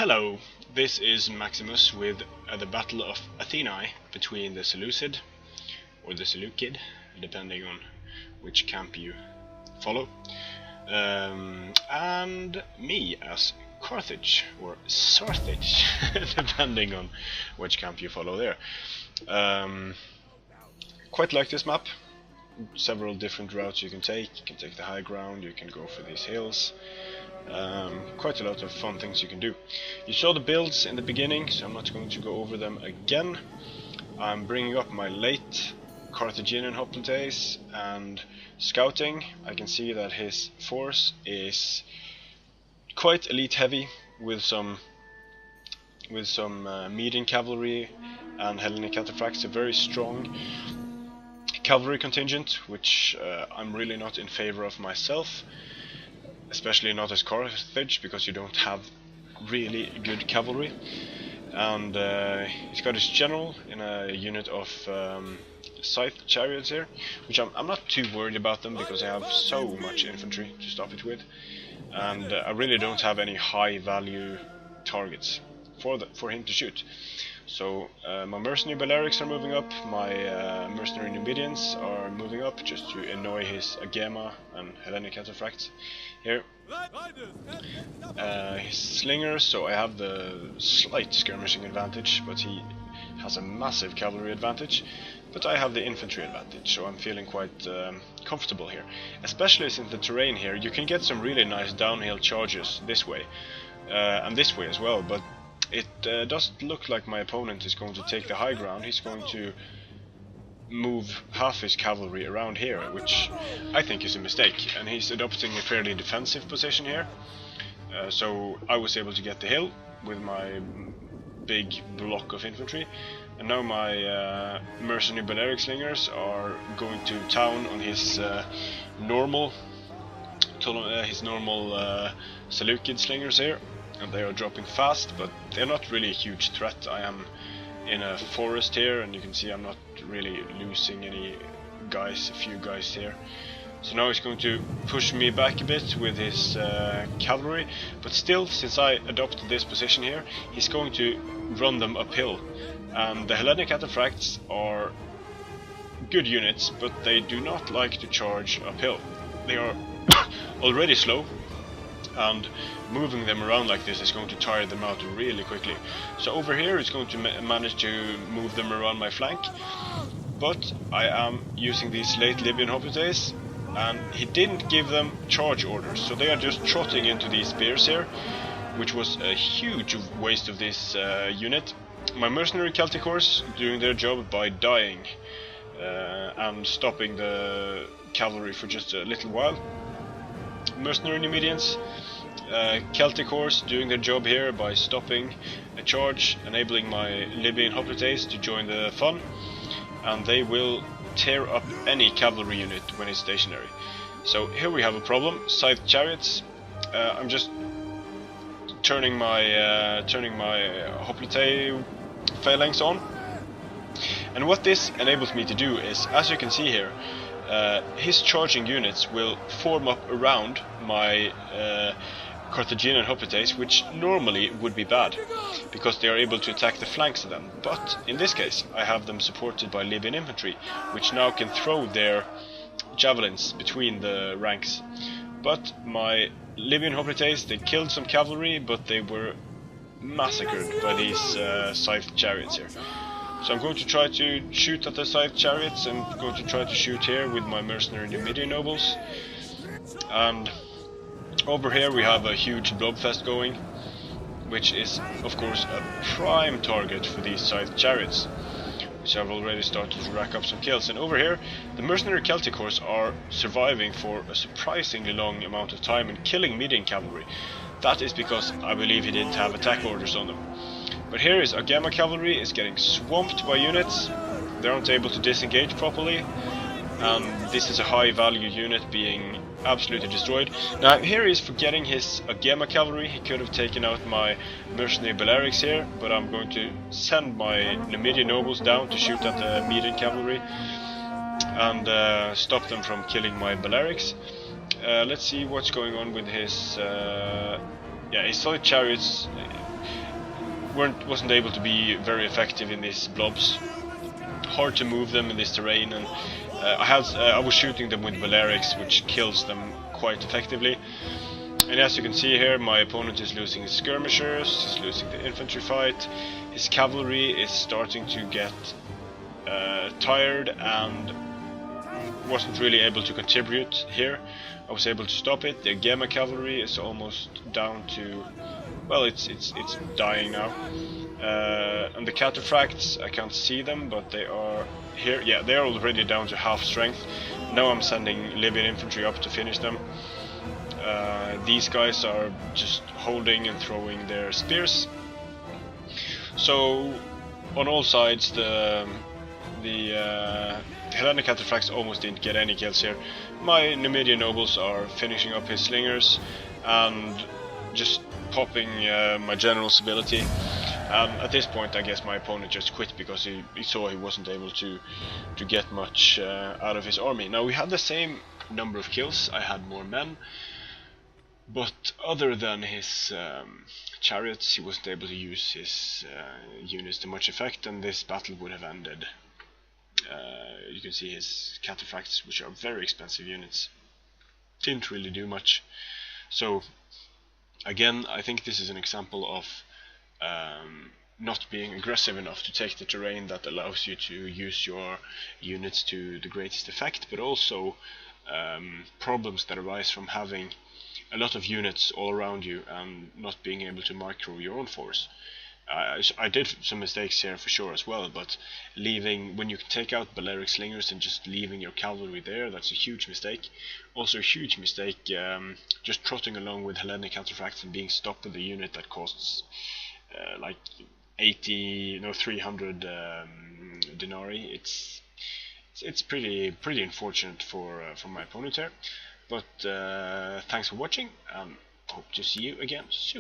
Hello, this is Maximus with the Battle of Athenae between the Seleucid, or the Seleucid, depending on which camp you follow, and me as Carthage, or Sarthage, depending on which camp you follow there. Quite like this map. Several different routes you can take. You can take the high ground, you can go for these hills. Quite a lot of fun things you can do. You saw the builds in the beginning, so I'm not going to go over them again. I'm bringing up my late Carthaginian hoplites and scouting. I can see that his force is quite elite heavy with some median cavalry and Hellenic cataphracts, a very strong cavalry contingent, which I'm really not in favor of myself, especially not as Carthage, because you don't have really good cavalry. And he's got his general in a unit of scythe chariots here, which I'm not too worried about them because I have so much infantry to stop it with, and I really don't have any high value targets for him to shoot. So my mercenary Balearics are moving up, my mercenary Numidians are moving up just to annoy his Agema and Hellenic cataphracts here. His slingers, so I have the slight skirmishing advantage, but he has a massive cavalry advantage. But I have the infantry advantage, so I'm feeling quite comfortable here. Especially since the terrain here, you can get some really nice downhill charges this way, and this way as well, but it doesn't look like my opponent is going to take the high ground. He's going to move half his cavalry around here, which I think is a mistake, and he's adopting a fairly defensive position here. So I was able to get the hill with my big block of infantry, and now my mercenary Balearic slingers are going to town on his normal Seleucid slingers here. And they are dropping fast, but they're not really a huge threat. I am in a forest here, and you can see I'm not really losing any guys, a few guys here. So now he's going to push me back a bit with his cavalry, but still, since I adopted this position here, he's going to run them uphill. And the Hellenic cataphracts are good units, but they do not like to charge uphill. They are already slow, and moving them around like this is going to tire them out really quickly. So over here it's going to manage to move them around my flank, but I am using these late Libyan hoplites, and he didn't give them charge orders, so they are just trotting into these spears here, which was a huge waste of this unit. My mercenary Celtic horse doing their job by dying and stopping the cavalry for just a little while. Mercenary Numidians, Celtic horse doing their job here by stopping a charge, enabling my Libyan hoplites to join the fun, and they will tear up any cavalry unit when it's stationary. So here we have a problem. Scythe chariots. I'm just turning my hoplite phalanx on, and what this enables me to do is, as you can see here, his charging units will form up around my Carthaginian hoplites, which normally would be bad, because they are able to attack the flanks of them. But in this case, I have them supported by Libyan infantry, which now can throw their javelins between the ranks. But my Libyan hoplites, they killed some cavalry, but they were massacred by these scythe chariots here. So I'm going to try to shoot at the scythe chariots, and going to try to shoot here with my mercenary Numidian nobles. And over here we have a huge blobfest going, which is of course a prime target for these scythe chariots, which I've already started to rack up some kills. And over here the mercenary Celtic horse are surviving for a surprisingly long amount of time and killing median cavalry. That is because I believe he didn't have attack orders on them. But here is Agema cavalry is getting swamped by units. They aren't able to disengage properly, and this is a high value unit being absolutely destroyed. Now here he is forgetting his Agema cavalry. He could have taken out my mercenary Balearics here, but I'm going to send my Numidian nobles down to shoot at the Median cavalry and stop them from killing my Balearics. let's see what's going on with his. Yeah, his solid chariots wasn't able to be very effective in these blobs. Hard to move them in this terrain, and I was shooting them with Balearics, which kills them quite effectively. And as you can see here, my opponent is losing his skirmishers, he's losing the infantry fight, his cavalry is starting to get tired and wasn't really able to contribute here. I was able to stop it. The Gemma cavalry is almost down to, well, it's dying now. And the cataphracts, I can't see them, but they are here. Yeah, they are already down to half strength. Now I'm sending Libyan infantry up to finish them. These guys are just holding and throwing their spears. So on all sides, the Hellenic cataphracts almost didn't get any kills here. My Numidian nobles are finishing up his slingers and just popping my general's ability. At this point, I guess my opponent just quit because he saw he wasn't able to get much out of his army. Now we had the same number of kills, I had more men, but other than his chariots, he wasn't able to use his units to much effect, and this battle would have ended. You can see his cataphracts, which are very expensive units, didn't really do much. So again, I think this is an example of not being aggressive enough to take the terrain that allows you to use your units to the greatest effect, but also problems that arise from having a lot of units all around you and not being able to micro your own force. I did some mistakes here for sure as well, but when you can take out Balearic slingers and just leaving your cavalry there, that's a huge mistake. Also a huge mistake just trotting along with Hellenic cataphracts and being stopped with a unit that costs like 300 denarii. It's pretty unfortunate for my opponent here. But thanks for watching, and hope to see you again soon.